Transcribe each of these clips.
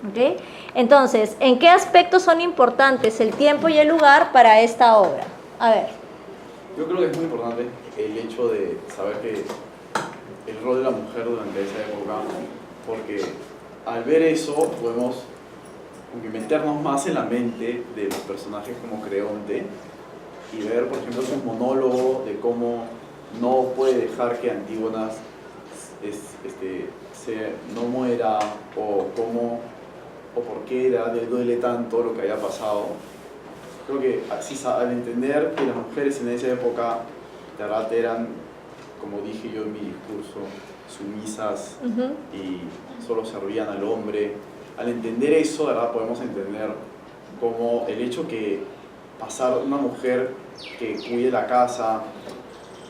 ¿Ok? Entonces, ¿en qué aspectos son importantes el tiempo y el lugar para esta obra? A ver. Yo creo que es muy importante el hecho de saber que el rol de la mujer durante esa época, porque al ver eso podemos meternos más en la mente de los personajes como Creonte y ver, por ejemplo, su monólogo de cómo no puede dejar que Antígona no muera, o cómo o por qué le duele tanto lo que haya pasado. Creo que así, al entender que las mujeres en esa época de verdad eran, como dije yo en mi discurso, sumisas y solo servían al hombre, al entender eso, de verdad podemos entender como el hecho que pasar una mujer que cuide la casa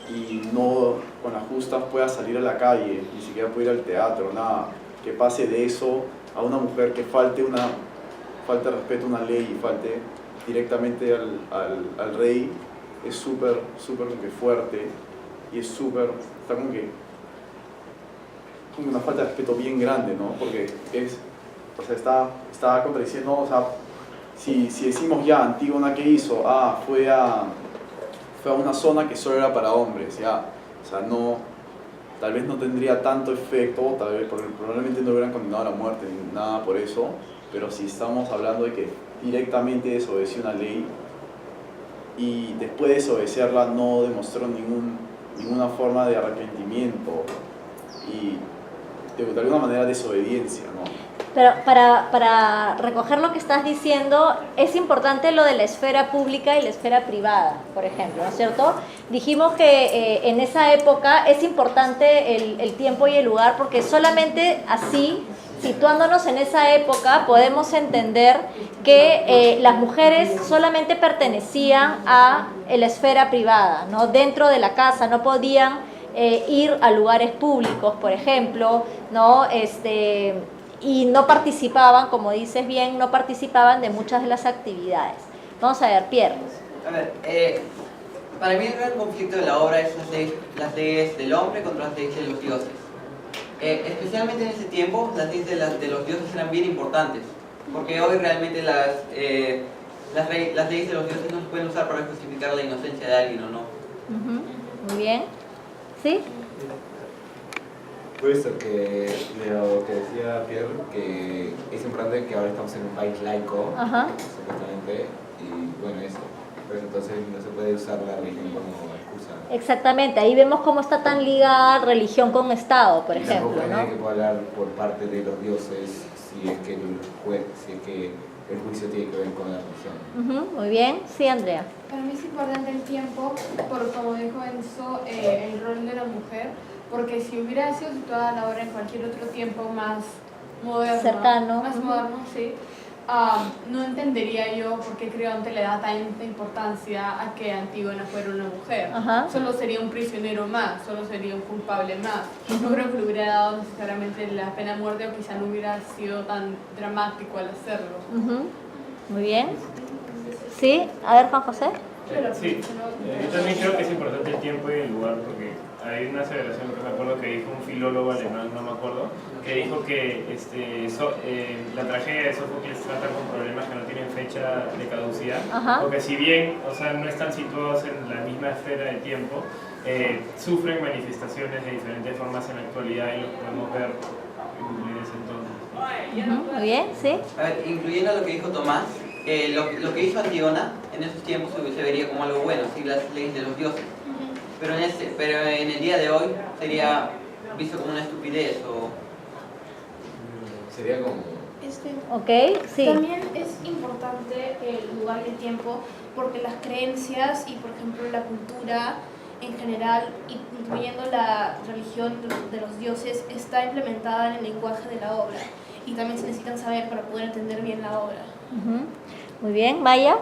y no con las justas pueda salir a la calle, ni siquiera puede ir al teatro, nada, que pase de eso a una mujer que falte respeto a una ley y falte directamente al rey, es súper como que fuerte, y está como que una falta de respeto bien grande, ¿no? Porque está contradiciendo, o sea, si decimos ya, Antígona, ¿qué hizo? Fue a una zona que solo era para hombres, ya, o sea, tal vez no tendría tanto efecto, probablemente no hubieran condenado a la muerte ni nada por eso, pero si estamos hablando de que directamente desobedeció una ley y después de desobedecerla no demostró ninguna forma de arrepentimiento y de alguna manera desobediencia, ¿no? Pero para recoger lo que estás diciendo, es importante lo de la esfera pública y la esfera privada, por ejemplo, ¿no es cierto? Dijimos que en esa época es importante el tiempo y el lugar, porque solamente así, situándonos en esa época, podemos entender que las mujeres solamente pertenecían a la esfera privada, ¿no? Dentro de la casa, no podían ir a lugares públicos, por ejemplo, ¿no? Y no participaban, como dices bien, no participaban de muchas de las actividades. Vamos a ver, Pierre. A ver, para mí el gran conflicto de la obra es las leyes del hombre contra las leyes de los dioses. Especialmente en ese tiempo, las leyes de los dioses eran bien importantes, porque hoy realmente las leyes de los dioses no se pueden usar para justificar la inocencia de alguien o no. Muy bien. ¿Sí? Pues lo que decía Pierre, que es importante que ahora estamos en un país laico, supuestamente, y bueno, eso. Pero entonces no se puede usar la religión como excusa. Exactamente, ahí vemos cómo está tan ligada religión con Estado, por ejemplo, ¿no? Que puede hablar por parte de los dioses si es que el juicio tiene que ver con la religión. Muy bien, sí, Andrea. Para mí es importante el tiempo, por como dijo Enzo, el rol de la mujer, porque si hubiera sido situada la obra en cualquier otro tiempo más moderno, cercano, más moderno, sí, no entendería yo por qué Creonte le da tanta importancia a que Antígona fuera una mujer. Solo sería un prisionero más, solo sería un culpable más. No creo que le hubiera dado necesariamente la pena de muerte, o quizá no hubiera sido tan dramático al hacerlo. Muy bien. ¿Sí? A ver, Juan José. Sí, yo también creo que es importante el tiempo y el lugar, porque hay una aseveración que me acuerdo que dijo un filólogo alemán, no me acuerdo, que dijo que la tragedia de Sófocles trata con problemas que no tienen fecha de caducidad, porque si bien, o sea, no están situados en la misma esfera de tiempo, sufren manifestaciones de diferentes formas en la actualidad y los podemos ver en ese entonces. Muy bien, ¿sí? A ver, incluyendo lo que dijo Tomás, lo que hizo Antígona en esos tiempos se vería como algo bueno, sí, las leyes de los dioses. Pero en el día de hoy sería visto como una estupidez o... Sería como... Ok, sí. También es importante el lugar y el tiempo, porque las creencias y, por ejemplo, la cultura en general, incluyendo la religión de los dioses, está implementada en el lenguaje de la obra, y también se necesitan saber para poder entender bien la obra. Muy bien, Maya.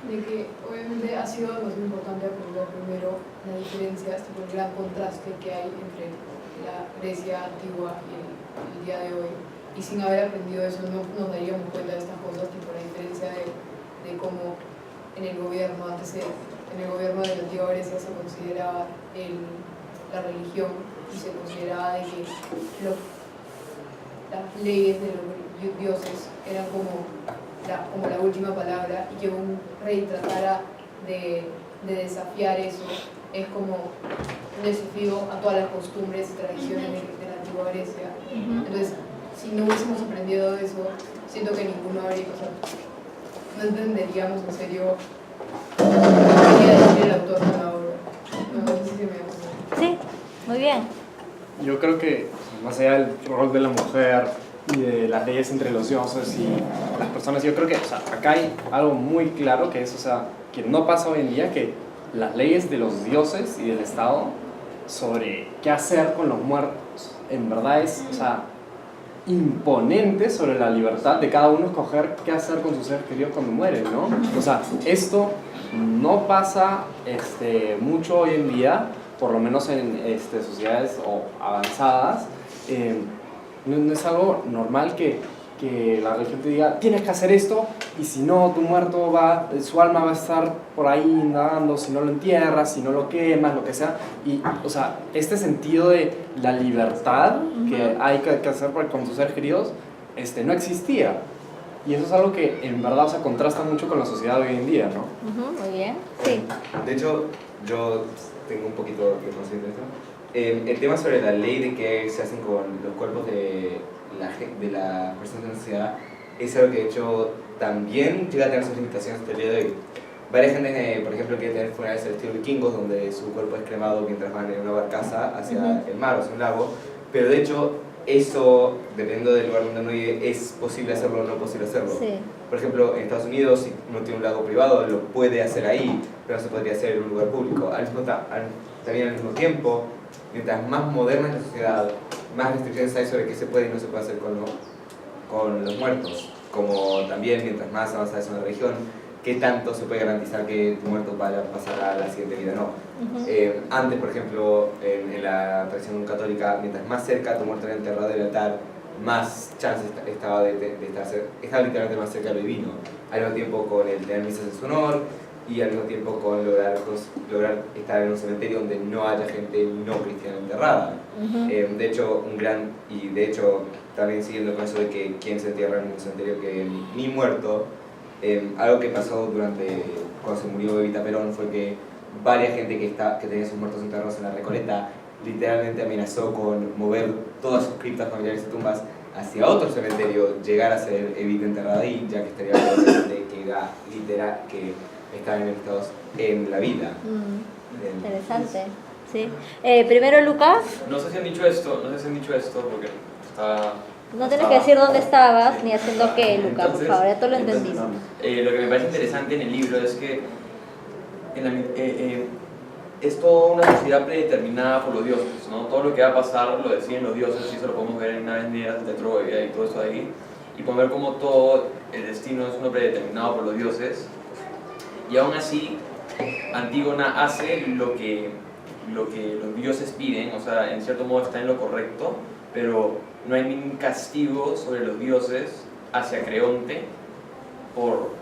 De que obviamente ha sido más importante aprender primero las diferencias, el gran contraste que hay entre la Grecia antigua y el día de hoy, y sin haber aprendido eso no nos daríamos cuenta de estas cosas, tipo la diferencia de cómo en el gobierno de la antigua Grecia se consideraba la religión, y se consideraba de que las leyes de los dioses eran como la última palabra, y que un rey tratara de desafiar eso es como un desafío a todas las costumbres y tradiciones de la antigua Grecia. Entonces, si no hubiésemos aprendido eso, siento que ninguno habría, o sea, no entenderíamos en serio lo que quería decir el autor de la obra. No sé si me... Sí, muy bien. Yo creo que más allá del rol de la mujer y de las leyes entre los dioses y las personas, yo creo que, o sea, acá hay algo muy claro que es, o sea, que no pasa hoy en día, que las leyes de los dioses y del Estado sobre qué hacer con los muertos, en verdad es, o sea, imponente sobre la libertad de cada uno escoger qué hacer con sus seres queridos cuando mueren, ¿no? O sea, esto no pasa mucho hoy en día, por lo menos en sociedades avanzadas. No es algo normal que la religión te diga tienes que hacer esto, y si no, tu muerto su alma va a estar por ahí indagando, si no lo entierras, si no lo quemas, lo que sea. Y, o sea, este sentido de la libertad que hay que hacer con tus seres queridos no existía. Y eso es algo que en verdad, o sea, contrasta mucho con la sociedad de hoy en día, ¿no? Muy bien, sí. De hecho, yo tengo un poquito de conocimiento de esto. El tema sobre la ley de que se hacen con los cuerpos de las personas de la sociedad es algo que de hecho también llega a tener sus limitaciones hasta el día de hoy. Varias gente, por ejemplo, quiere tener funerales al estilo vikingos, donde su cuerpo es cremado mientras van en una barcaza hacia el mar o hacia un lago, pero de hecho eso, dependiendo del lugar donde uno vive, es posible hacerlo o no posible hacerlo. Sí. Por ejemplo, en Estados Unidos, si uno tiene un lago privado, lo puede hacer ahí, pero no se podría hacer en un lugar público. También al mismo tiempo, mientras más moderna es la sociedad, más restricciones hay sobre qué se puede y no se puede hacer con los muertos. Como también, mientras más avanzada es una religión, qué tanto se puede garantizar que tu muerto vaya a pasar a la siguiente vida, no. Antes, por ejemplo, en la tradición católica, mientras más cerca tu muerto era enterrado del altar, más chance estaba de estaba literalmente más cerca de lo divino. Al mismo tiempo con el tener misas en su honor, y al mismo tiempo con lograr estar en un cementerio donde no haya gente no cristiana enterrada. De hecho, también siguiendo con eso de que quién se entierra en un cementerio que ni muerto, algo que pasó cuando se murió Evita Perón fue que varias gente que tenía sus muertos enterrados en la Recoleta literalmente amenazó con mover todas sus criptas familiares y tumbas hacia otro cementerio, llegar a ser Evita enterrada ahí, ya que estaría presente que están enemistados en la vida. Interesante, sí. Primero, Lucas. No sé si han dicho esto porque está... No tienes que decir dónde estabas ni haciendo qué, Lucas, por favor, ya tú lo entendiste. Lo que me parece interesante en el libro es que es toda una sociedad predeterminada por los dioses, ¿no? Todo lo que va a pasar lo deciden los dioses, y eso lo podemos ver en Naves Negras de Troya y todo eso ahí, y podemos ver cómo todo el destino es uno predeterminado por los dioses. Y aún así, Antígona hace lo que los dioses piden, o sea, en cierto modo está en lo correcto, pero no hay ningún castigo sobre los dioses hacia Creonte por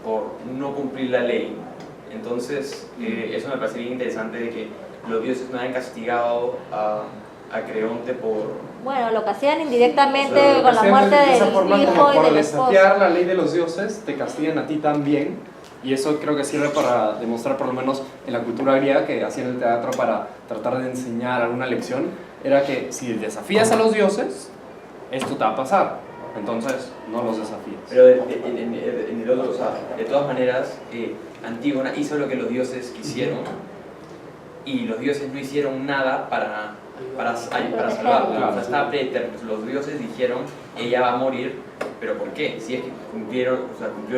no cumplir la ley. Entonces, eso me parece bien interesante, de que los dioses no hayan castigado a Creonte por... Bueno, lo que hacían indirectamente, con la muerte del hijo y del esposo. Por desafiar la ley de los dioses, te castigan a ti también. Y eso creo que sirve para demostrar, por lo menos en la cultura griega, que hacían el teatro para tratar de enseñar alguna lección, era que si desafías a los dioses, esto te va a pasar. Entonces, no los desafíes. Pero en el otro, o sea, de todas maneras, Antígona hizo lo que los dioses quisieron, y los dioses no hicieron nada para salvarla. O sea, estaba predeterminado. Los dioses dijeron, ella va a morir, pero ¿por qué? Si es que cumplió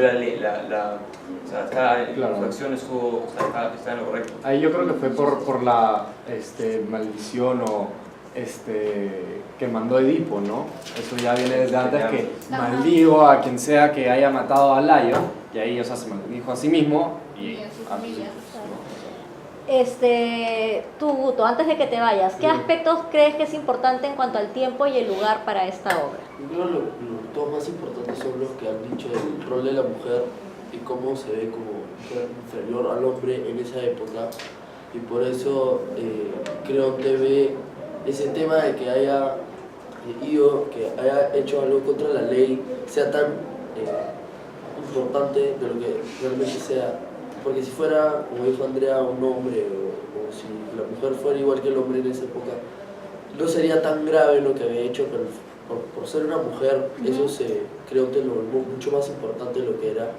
la ley, o sea, claro. Su acción está en lo correcto. Ahí yo creo que fue por la maldición que mandó Edipo, ¿no? Eso ya viene desde antes, que maldigo a quien sea que haya matado a Layo, y ahí, o sea, se maldijo a sí mismo y a su a familia. Tú, Guto, antes de que te vayas, ¿qué aspectos crees que es importante en cuanto al tiempo y el lugar para esta obra? Yo creo que los dos más importantes son los que han dicho del rol de la mujer y cómo se ve como inferior al hombre en esa época, y por eso creo que ve ese tema de que haya Ido que haya hecho algo contra la ley sea tan importante de lo que realmente sea. Porque si fuera, como dijo Andrea, un hombre o si la mujer fuera igual que el hombre en esa época, no sería tan grave lo que había hecho, pero por ser una mujer, eso creo que lo mucho más importante de lo que era.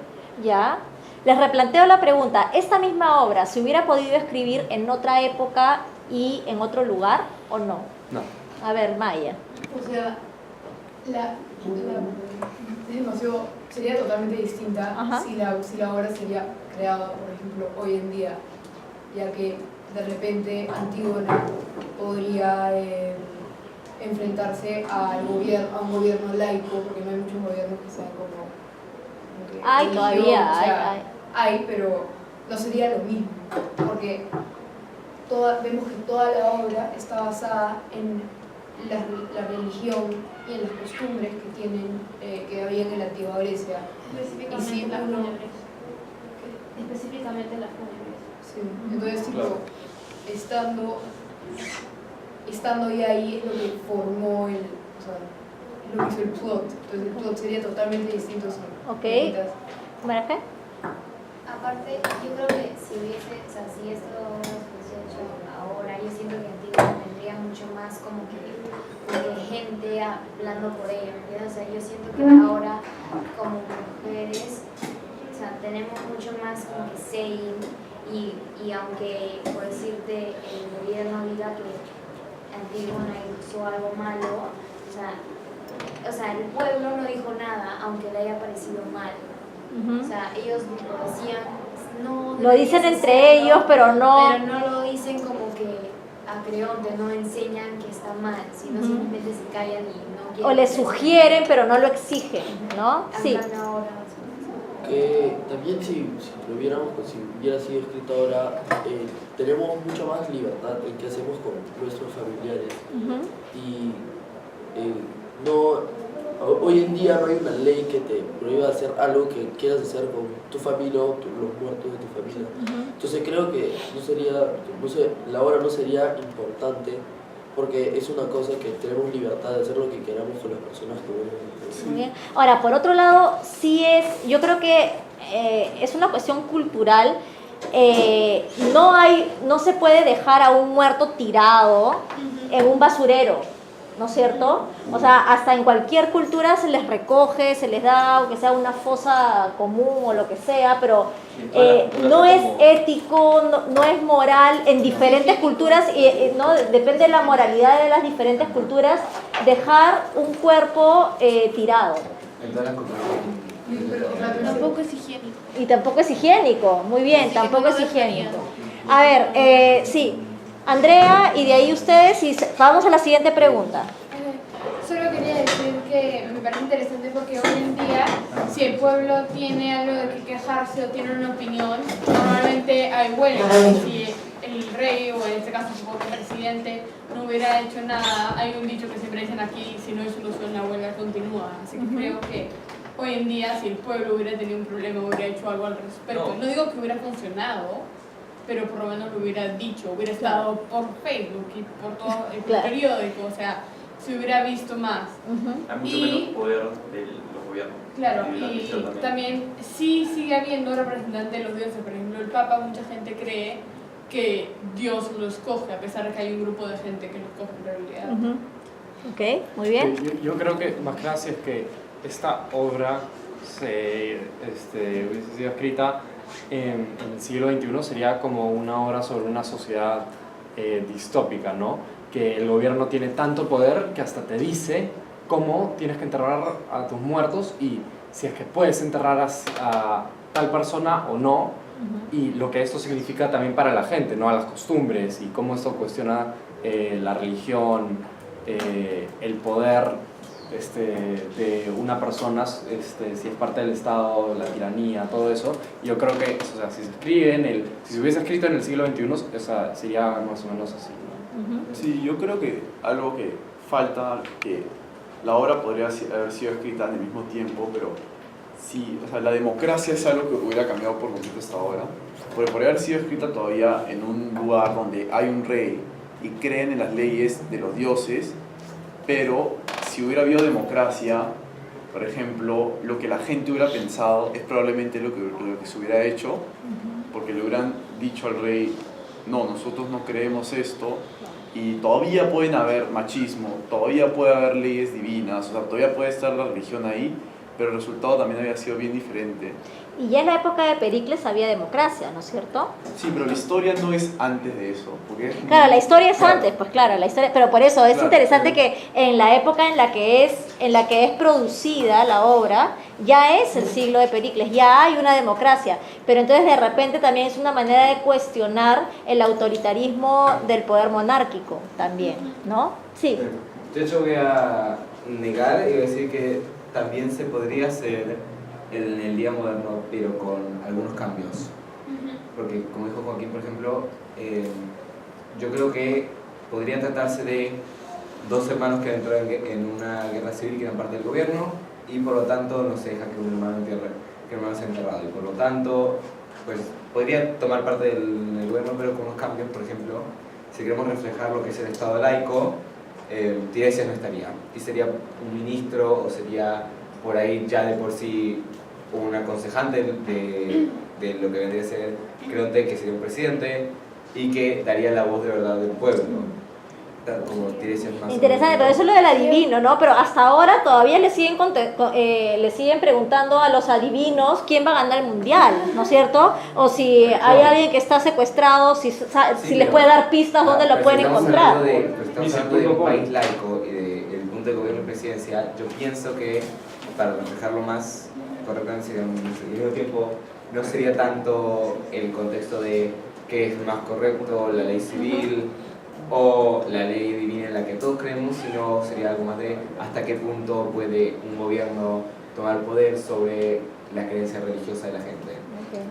Ya. Les replanteo la pregunta, ¿esta misma obra se hubiera podido escribir en otra época y en otro lugar o no? No. A ver, Maya. O sea, es demasiado, sería totalmente distinta si la obra sería creada, por ejemplo, hoy en día, ya que de repente Antígona podría enfrentarse a un gobierno laico, porque no hay muchos gobiernos que sean como que Ay, religión, todavía, o sea, hay, pero no sería lo mismo, porque vemos que toda la obra está basada en la religión y en las costumbres que había en la antigua Grecia. Específicamente las fúnebres. Específicamente las fúnebres. Sí. Entonces, tipo, estando ya ahí es lo que formó lo que hizo el plot. Entonces el plot sería totalmente distinto. ¿Marafe? Aparte, yo creo que si esto fuese hecho ahora, yo siento que Antígona tendría mucho más como que gente hablando por ella, ¿entiendes? O sea, yo siento que ahora como mujeres, tenemos mucho más como que saying y aunque, por decirte, el gobierno diga que Antígona hizo algo malo, o sea, el pueblo no dijo nada, aunque le haya parecido mal. O sea, ellos lo decían, no... Lo dicen entre ellos, pero no... Pero no lo dicen como que a Creonte, no enseñan que está mal, sino simplemente se callan y no quieren... O le sugieren, pero no lo exigen, ¿no? Sí. Que también si hubiera sido escrito ahora, tenemos mucha más libertad en qué hacemos con nuestros familiares. Y hoy en día no hay una ley que te prohíba hacer algo que quieras hacer con tu familia o los muertos de tu familia. Entonces creo que la obra no sería importante porque es una cosa que tenemos libertad de hacer lo que queramos con las personas que vemos. Muy bien. Ahora, por otro lado, yo creo que es una cuestión cultural. No se puede dejar a un muerto tirado en un basurero, ¿no es cierto? O sea, hasta en cualquier cultura se les recoge, se les da, aunque sea una fosa común o lo que sea, pero no es ético, no es moral en diferentes culturas, ¿no? Depende de la moralidad de las diferentes culturas, dejar un cuerpo tirado. Tampoco es higiénico. Y tampoco es higiénico, muy bien, tampoco es higiénico. A ver, sí. Andrea, y de ahí ustedes, y vamos a la siguiente pregunta. Solo quería decir que me parece interesante porque hoy en día, si el pueblo tiene algo de que quejarse o tiene una opinión, normalmente hay huelgas. Si el rey, o en este caso supongo que el presidente, no hubiera hecho nada, hay un dicho que siempre dicen aquí, si no hay solución la huelga continúa. Así que creo que hoy en día, si el pueblo hubiera tenido un problema, hubiera hecho algo al respecto. No digo que hubiera funcionado, pero por lo menos lo hubiera dicho, hubiera estado por Facebook y por todo el periódico, o sea, se hubiera visto más. Hay mucho menos poder de los gobiernos. Claro, y también sí sigue habiendo representantes de los dioses, por ejemplo, el Papa, mucha gente cree que Dios lo escoge, a pesar de que hay un grupo de gente que lo escoge en realidad. Ok, muy bien. Yo creo que más que nada si es que esta obra hubiese sido escrita en el siglo XXI, sería como una obra sobre una sociedad distópica, ¿no? Que el gobierno tiene tanto poder que hasta te dice cómo tienes que enterrar a tus muertos y si es que puedes enterrar a tal persona o no, y lo que esto significa también para la gente, ¿no? A las costumbres y cómo esto cuestiona la religión, el poder de una persona, si es parte del Estado, la tiranía, todo eso. Yo creo que, o sea, si se hubiese escrito en el siglo XXI, sería más o menos así, ¿no? Sí, yo creo que algo que falta, que la obra podría haber sido escrita en el mismo tiempo, pero sí, o sea, la democracia es algo que hubiera cambiado por completo esta obra, porque podría haber sido escrita todavía en un lugar donde hay un rey y creen en las leyes de los dioses, pero si hubiera habido democracia, por ejemplo, lo que la gente hubiera pensado es probablemente lo que se hubiera hecho, porque le hubieran dicho al rey, no, nosotros no creemos esto, y todavía pueden haber machismo, todavía puede haber leyes divinas, o sea, todavía puede estar la religión ahí, pero el resultado también había sido bien diferente. Y ya en la época de Pericles había democracia, ¿no es cierto? Sí, pero la historia no es antes de eso. Porque es claro, la historia es antes, pues claro, la historia, pero por eso es interesante que en la época en la que es producida la obra, ya es el siglo de Pericles, ya hay una democracia, pero entonces de repente también es una manera de cuestionar el autoritarismo del poder monárquico también, ¿no? Sí. De hecho voy a negar y voy a decir que también se podría hacer en el día moderno, pero con algunos cambios. Porque, como dijo Joaquín, por ejemplo, yo creo que podría tratarse de dos hermanos que entran en una guerra civil que eran parte del gobierno y por lo tanto no se deja que un hermano sea enterrado. Y por lo tanto, pues podría tomar parte del gobierno, pero con unos cambios. Por ejemplo, si queremos reflejar lo que es el Estado laico, Tiresias no estaría. Y sería un ministro o sería por ahí ya de por sí un aconsejante de lo que vendría a ser Creonte, que sería un presidente y que daría la voz de verdad del pueblo, como Tiresias más. Interesante, pero eso es lo del adivino, ¿no? Pero hasta ahora todavía le siguen preguntando a los adivinos quién va a ganar el mundial, ¿no es cierto? O si hay alguien que está secuestrado, si les puede dar pistas dónde lo pueden encontrar. Estamos hablando de un país laico y del punto de gobierno presidencial. Yo pienso que, para reflejarlo más correctamente, al mismo tiempo, no sería tanto el contexto de qué es más correcto, la ley civil o la ley divina en la que todos creemos, sino sería algo más de hasta qué punto puede un gobierno tomar poder sobre la creencia religiosa de la gente. Okay.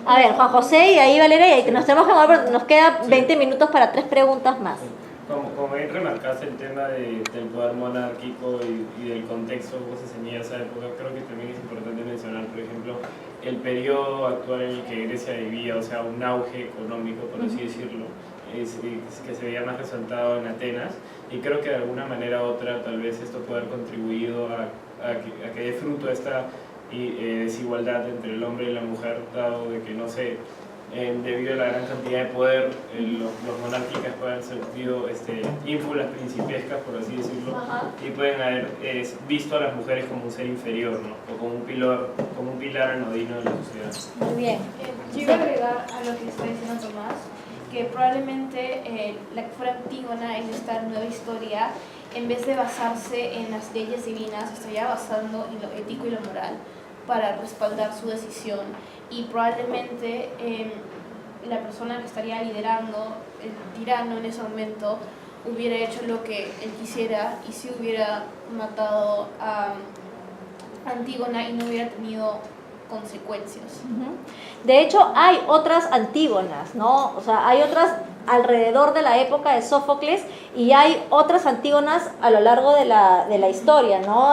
A ver, Juan José y ahí Valeria, y nos tenemos que mover, porque nos queda 20 minutos para 3 preguntas más. Como bien remarcaste el tema del poder monárquico y del contexto cómo se ceñía esa época, creo que también es importante mencionar, por ejemplo, el periodo actual en el que Grecia vivía, o sea, un auge económico, por así decirlo, que se veía más resaltado en Atenas, y creo que de alguna manera u otra tal vez esto puede haber contribuido a que dé fruto esta desigualdad entre el hombre y la mujer, dado de que, no sé, debido a la gran cantidad de poder, los monárquicas pueden haber sentido ínfulas principescas, por así decirlo, y pueden haber visto a las mujeres como un ser inferior, ¿no? O como un pilar anodino de la sociedad. Muy bien. Yo iba a agregar a lo que está diciendo Tomás, que probablemente la que fuera Antígona en esta nueva historia, en vez de basarse en las leyes divinas, estaría basando en lo ético y lo moral para respaldar su decisión. Y probablemente la persona que estaría liderando, el tirano en ese momento, hubiera hecho lo que él quisiera y si hubiera matado a Antígona y no hubiera tenido consecuencias. De hecho, hay otras Antígonas, ¿no? O sea, hay otras alrededor de la época de Sófocles y hay otras Antígonas a lo largo de la historia, ¿no?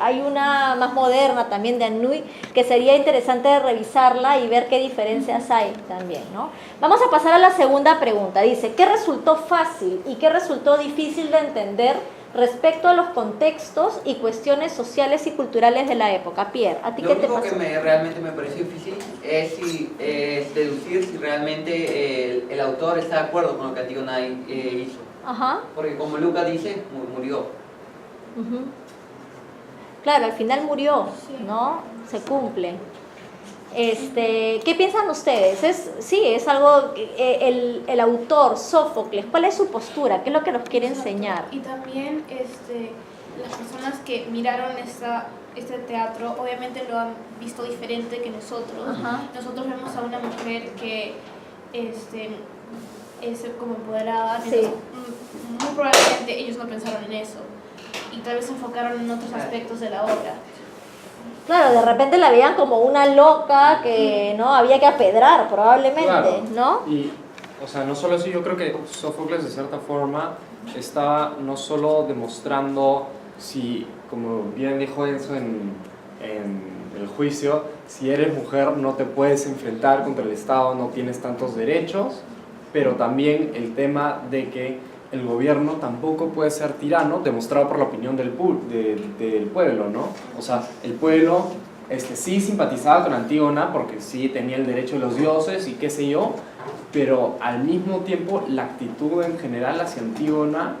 Hay una más moderna también de Anhui que sería interesante revisarla y ver qué diferencias hay también, ¿no? Vamos a pasar a la segunda pregunta. Dice, ¿qué resultó fácil y qué resultó difícil de entender respecto a los contextos y cuestiones sociales y culturales de la época? Pierre, ¿a ti qué te pasó? Lo único que realmente me pareció difícil es deducir si realmente el autor está de acuerdo con lo que Antígona hizo. Ajá. Porque como Lucas dice, murió. Claro, al final murió, ¿no? Se cumple. ¿Qué piensan ustedes? Es algo, el autor, Sófocles, ¿cuál es su postura? ¿Qué es lo que nos quiere enseñar? Y también las personas que miraron este teatro obviamente lo han visto diferente que nosotros. Ajá. Nosotros vemos a una mujer que es como empoderada, Sí. muy probablemente ellos no pensaron en eso y tal vez se enfocaron en otros aspectos de la obra. Claro, de repente la veían como una loca que no había que apedrar probablemente, claro. ¿no? Y, o sea, no solo eso, yo creo que Sófocles de cierta forma estaba no solo demostrando si, como bien dijo Enzo en el juicio, si eres mujer no te puedes enfrentar contra el Estado, no tienes tantos derechos, pero también el tema de que el gobierno tampoco puede ser tirano, demostrado por la opinión del pueblo, ¿no? O sea, el pueblo sí simpatizaba con Antígona porque sí tenía el derecho de los dioses y qué sé yo, pero al mismo tiempo la actitud en general hacia Antígona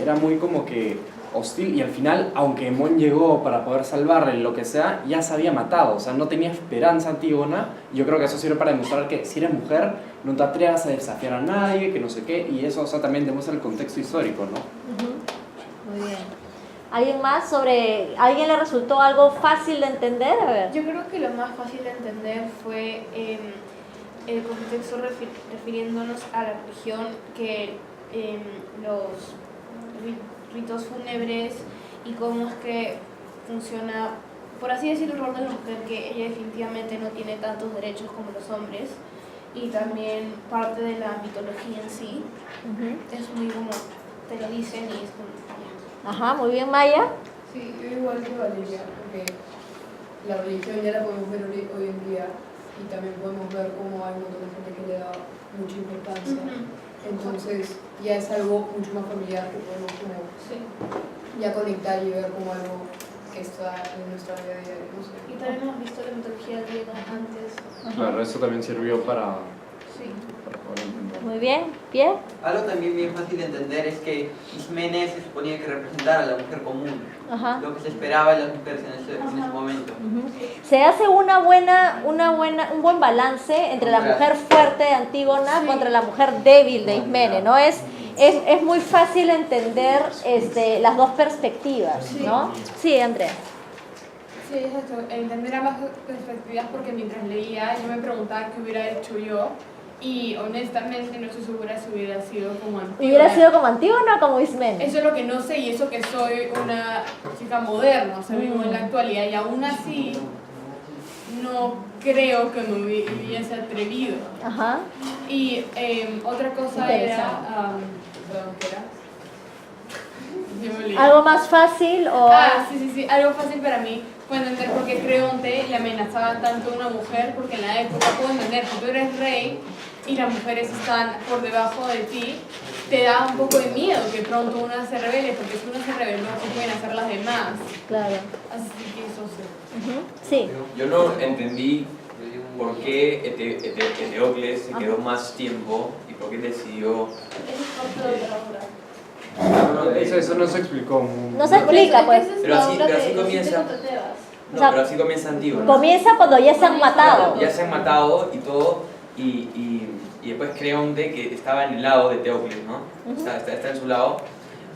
era muy como que hostil, y al final, aunque Hemón llegó para poder salvarle, lo que sea, ya se había matado, o sea, no tenía esperanza Antígona. Y yo creo que eso sirve para demostrar que si eres mujer, no te atrevas a desafiar a nadie, que no sé qué, y eso, o sea, también demuestra el contexto histórico, ¿no? Muy bien. ¿Alguien más ¿alguien le resultó algo fácil de entender? A ver. Yo creo que lo más fácil de entender fue el contexto refiriéndonos a la religión, que los ritos fúnebres y cómo es que funciona, por así decirlo, el rol de la mujer, que ella definitivamente no tiene tantos derechos como los hombres, y también parte de la mitología en sí. Es muy como te lo dicen y es como... Ajá, muy bien, Maya. Sí, yo igual que Valeria, porque la religión ya la podemos ver hoy en día y también podemos ver cómo hay un montón de gente que le da mucha importancia. Entonces ya es algo mucho más familiar que podemos como ya conectar y ver como algo que está en nuestra vida diaria. No sé. Y también hemos visto la mitología griega antes. Claro, eso también sirvió para... Sí. Muy bien, Pierre. Algo también bien fácil de entender es que Ismene se suponía que representara a la mujer común, lo que se esperaba de las mujeres en ese momento. Se hace un buen balance entre la mujer fuerte de Antígona contra la mujer débil de Ismene, ¿no? Es muy fácil entender las dos perspectivas, ¿no? Sí, Andrea. Sí, exacto. Entender ambas perspectivas, porque mientras leía yo me preguntaba qué hubiera hecho yo. Y honestamente no estoy segura si hubiera sido como Antígona. ¿Hubiera sido como Antígona o como Ismene? Eso es lo que no sé, y eso que soy una chica moderna, o sea, vivo en la actualidad, y aún así no creo que me hubiese atrevido. Ajá. Y otra cosa era... ¿qué era? ¿Algo más fácil o...? Sí, algo fácil para mí fue entender por qué Creonte le amenazaba tanto a una mujer, porque en la época puedo entender que tú eres rey y las mujeres están por debajo de ti, te da un poco de miedo que pronto una se revele, porque si una se reveló, ¿qué pueden hacer las demás? Claro. Así que eso sí. Sí. Yo no entendí por qué Eteocles se quedó más tiempo y por qué decidió... Eso no se explicó. No se explica, pues. Pero así comienza. No, pero así comienza Antígona. Comienza cuando ya se han matado. Ya se han matado y todo, y después Creonte, que estaba en el lado de Teocles, ¿no? Está en su lado.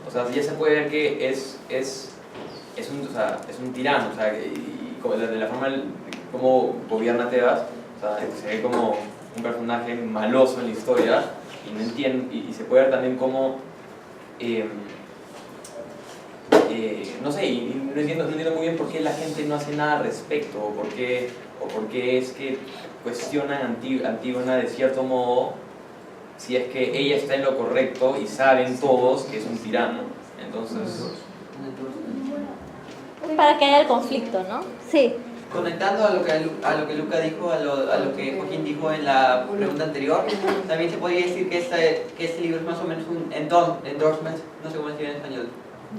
O sea, ya se puede ver que es un tirano, o sea, y de la forma como gobierna Tebas, o sea, se ve como un personaje maloso en la historia, y no entiende, y se puede ver también como no sé, y no entiendo muy bien por qué la gente no hace nada al respecto, o por qué es que cuestionan a Antígona de cierto modo, si es que ella está en lo correcto y saben todos que es un tirano. Entonces... Para que haya el conflicto, ¿no? Sí. Conectando a lo que Luca dijo, a lo que Joaquín dijo en la pregunta anterior, también se podría decir que este libro es más o menos un endorsement, no sé cómo decir en español.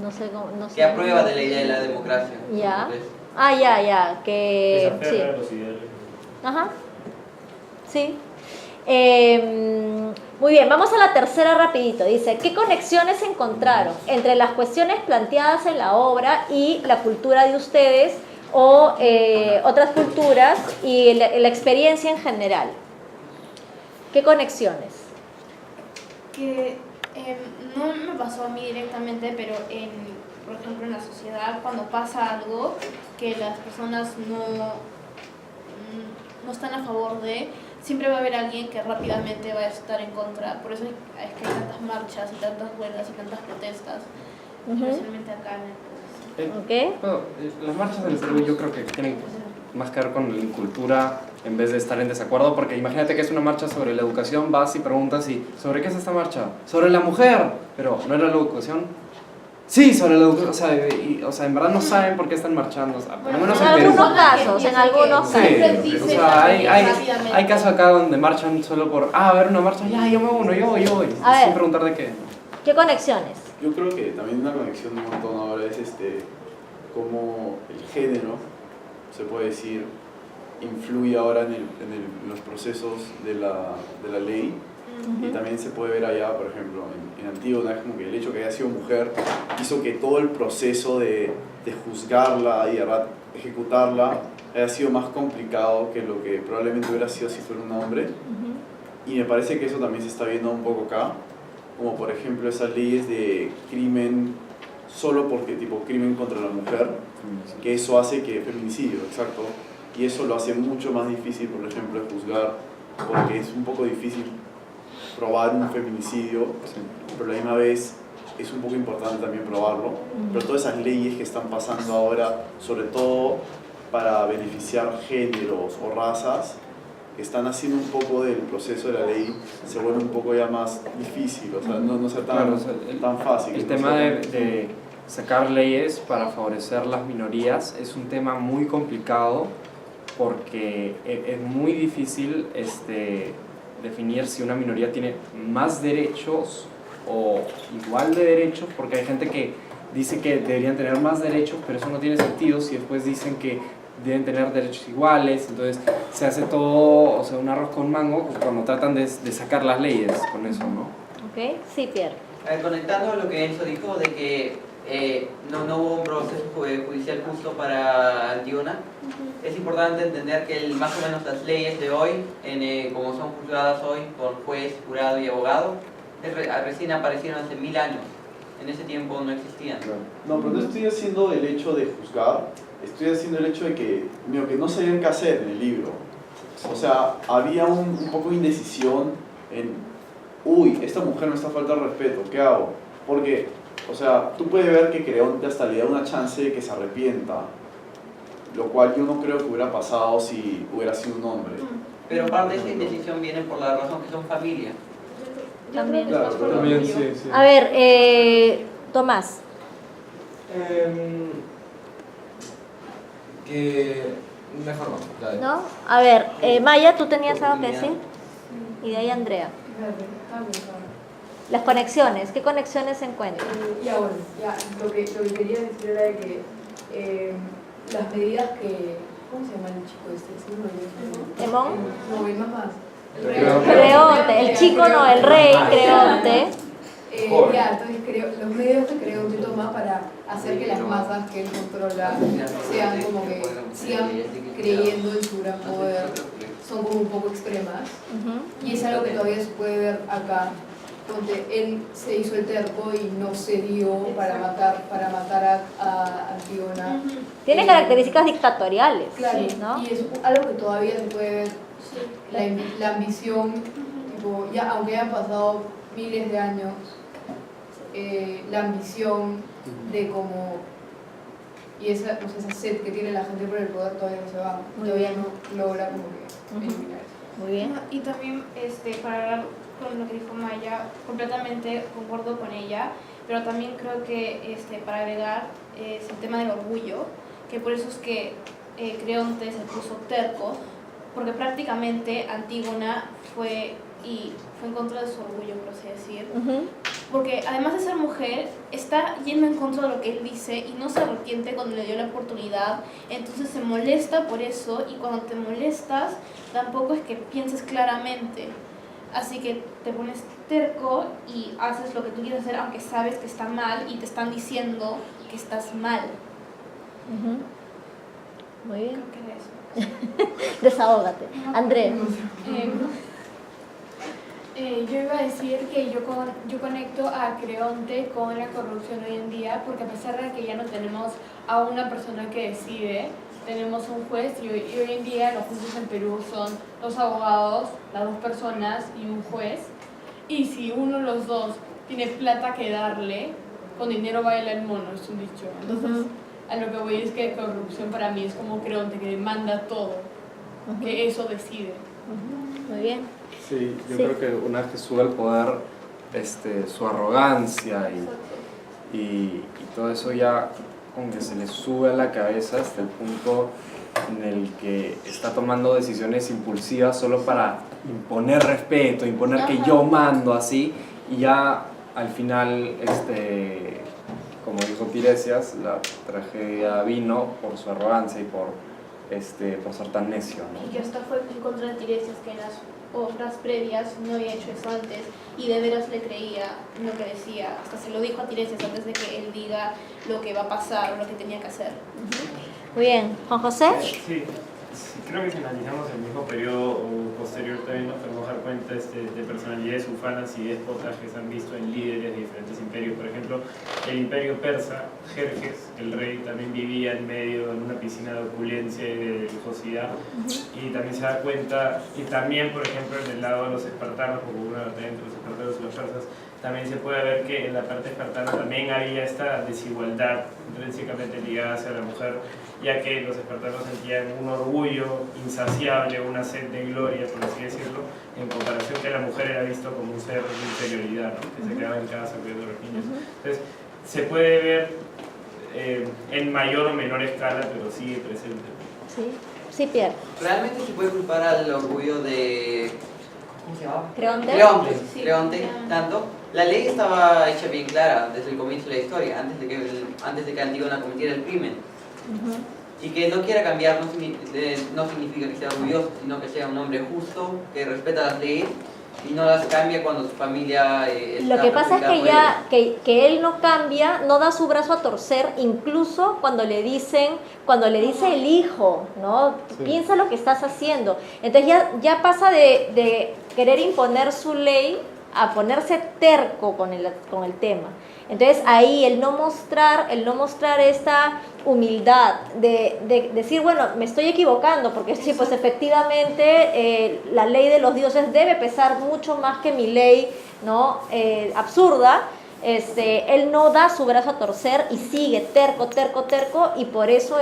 No sé cómo. No sé. Que aprueba de la idea de la democracia. Ya. Ya. Que. Sí. Los ideales. Ajá. Sí. Muy bien, vamos a la tercera rapidito. Dice, ¿qué conexiones encontraron entre las cuestiones planteadas en la obra y la cultura de ustedes o otras culturas y la experiencia en general? ¿Qué conexiones? Que no me pasó a mí directamente, pero por ejemplo en la sociedad, cuando pasa algo que las personas no están a favor de, siempre va a haber alguien que rápidamente va a estar en contra. Por eso es que hay tantas marchas y tantas huelgas y tantas protestas, especialmente acá en el país. Bueno, las marchas del Perú yo creo que tienen más que ver con la cultura en vez de estar en desacuerdo, porque imagínate que es una marcha sobre la educación, vas y preguntas ¿sobre qué es esta marcha? Sobre la mujer, pero ¿no era la educación? Sí, sobre la educación, o sea, en verdad no saben por qué están marchando, o sea, por lo menos en Perú. En algunos casos. Sí, o sea, hay casos acá donde marchan solo por, a ver una marcha, ya, yo me uno, yo voy, sin preguntar de qué. ¿Qué conexiones? Yo creo que también una conexión un montón ahora es cómo el género, se puede decir, influye ahora en los procesos de la ley. Y también se puede ver allá, por ejemplo, en Antígona, es como que el hecho que haya sido mujer hizo que todo el proceso de juzgarla y de ejecutarla haya sido más complicado que lo que probablemente hubiera sido si fuera un hombre. Y me parece que eso también se está viendo un poco acá, como por ejemplo esas leyes de crimen solo porque tipo crimen contra la mujer, que eso hace que feminicidio, exacto, y eso lo hace mucho más difícil, por ejemplo, de juzgar, porque es un poco difícil probar un feminicidio, pero a la misma vez es un poco importante también probarlo. Pero todas esas leyes que están pasando ahora, sobre todo para beneficiar géneros o razas, que están haciendo un poco del proceso de la ley, se vuelve un poco ya más difícil, o sea, no sea tan, claro, o sea, tan fácil. El tema de sacar leyes para favorecer las minorías es un tema muy complicado porque es muy difícil definir si una minoría tiene más derechos o igual de derechos, porque hay gente que dice que deberían tener más derechos, pero eso no tiene sentido si después dicen que deben tener derechos iguales. Entonces se hace todo, o sea, un arroz con mango cuando tratan de sacar las leyes con eso, ¿no? Ok, sí, Pierre. Conectando a lo que Enzo dijo de que no hubo un proceso judicial justo para Antígona, es importante entender que más o menos las leyes de hoy, como son juzgadas hoy por juez, jurado y abogado, recién aparecieron hace 1000 años. En ese tiempo no existían. No, pero no estoy haciendo el hecho de juzgar, estoy haciendo el hecho de que no sabían qué hacer en el libro. O sea, había un poco de indecisión en, uy, esta mujer me está faltando respeto, ¿qué hago? Porque, o sea, tú puedes ver que Creonte hasta le da una chance de que se arrepienta, lo cual yo no creo que hubiera pasado si hubiera sido un hombre. Pero parte de esa indecisión viene por la razón que son familia. También. Claro, También, sí. A ver, Tomás. Que mejor no. Dale. ¿No? A ver, Maya, ¿tú tenías algo que decir? Y de ahí Andrea. Las conexiones, ¿qué conexiones se encuentran? Ya bueno, ya, lo que quería decir era de que las medidas que... ¿Cómo se llama el chico este? ¿Sí me olvidó? ¿Emón? No, y más. Creonte, el chico no, el rey Creonte. Ya, entonces los medios que Creonte toma para hacer que las masas que él controla sean como que sigan creyendo en su gran poder, son como un poco extremas. Y es algo que todavía se puede ver acá, donde él se hizo el terco y no cedió para matar a Antígona. Tiene características dictatoriales, Claro, ¿no? y es algo que todavía se puede ver, la ambición, tipo, ya aunque hayan pasado miles de años, la ambición de como, y esa sed que tiene la gente por el poder todavía no se va, todavía no logra como que eliminar eso. Muy bien. Y también, para hablar con lo que dijo Maya, completamente concuerdo con ella, pero también creo que para agregar es el tema del orgullo, que por eso es que Creonte se puso terco, porque prácticamente Antígona fue en contra de su orgullo, por así decir, porque además de ser mujer, está yendo en contra de lo que él dice y no se arrepiente cuando le dio la oportunidad, entonces se molesta por eso, y cuando te molestas tampoco es que pienses claramente, así que te pones terco y haces lo que tú quieres hacer aunque sabes que está mal y te están diciendo que estás mal. Muy bien. Creo que eso. Desahógate. Andrea. Yo iba a decir que yo conecto a Creonte con la corrupción hoy en día, porque a pesar de que ya no tenemos a una persona que decide, tenemos un juez y hoy en día los jueces en Perú son los abogados, las dos personas y un juez, y si uno de los dos tiene plata que darle, con dinero baila el mono, es un dicho. Entonces, a lo que voy es que corrupción para mí es como Creonte, que demanda todo, que eso decide. Muy bien. Sí, yo creo que una vez que sube al poder, su arrogancia y todo eso ya como que se le sube a la cabeza hasta el punto en el que está tomando decisiones impulsivas solo para imponer respeto, imponer que yo mando así, y ya al final, como dijo Tiresias, la tragedia vino por su arrogancia y por ser tan necio, ¿no? Y que hasta fue en contra de Tiresias, que en las obras previas no había hecho eso antes y de veras le creía lo que decía, hasta se lo dijo a Tiresias antes de que él diga lo que va a pasar o lo que tenía que hacer. Muy bien, Juan José. Sí, creo que si analizamos el mismo periodo o posterior también nos podemos dar cuenta de personalidades ufanas y déspotas que se han visto en líderes de diferentes imperios. Por ejemplo, el imperio persa, Jerjes, el rey, también vivía en medio, en una piscina de opulencia y de lujosidad. Y también se da cuenta, y también, por ejemplo, en el lado de los espartanos, como una batalla entre los espartanos y los persas, también se puede ver que en la parte espartana también había esta desigualdad intrínsecamente ligada hacia la mujer, ya que los espartanos sentían un orgullo insaciable, una sed de gloria, por así decirlo, en comparación que la mujer era visto como un ser de inferioridad, ¿no? Que se quedaba en casa cuidando a los niños. Entonces, se puede ver en mayor o menor escala, pero sigue presente. Sí, Pierre. Realmente se puede culpar al orgullo de... ¿Cómo se llamaba? Creonte. Creonte, tanto. La ley estaba hecha bien clara desde el comienzo de la historia, antes de que Antígona cometiera el crimen. Y que no quiera cambiar no significa que sea orgulloso, sino que sea un hombre justo, que respeta las leyes y no las cambia cuando su familia está Lo que pasa es perjudicada por que que él no cambia, no da su brazo a torcer, incluso cuando le dice el hijo, ¿no? Sí. Piensa lo que estás haciendo. Entonces ya pasa de querer imponer su ley a ponerse terco con el tema. Entonces ahí el no mostrar esta humildad de decir, bueno, me estoy equivocando, porque sí, pues efectivamente la ley de los dioses debe pesar mucho más que mi ley, ¿no? Absurda. Él no da su brazo a torcer y sigue terco, y por eso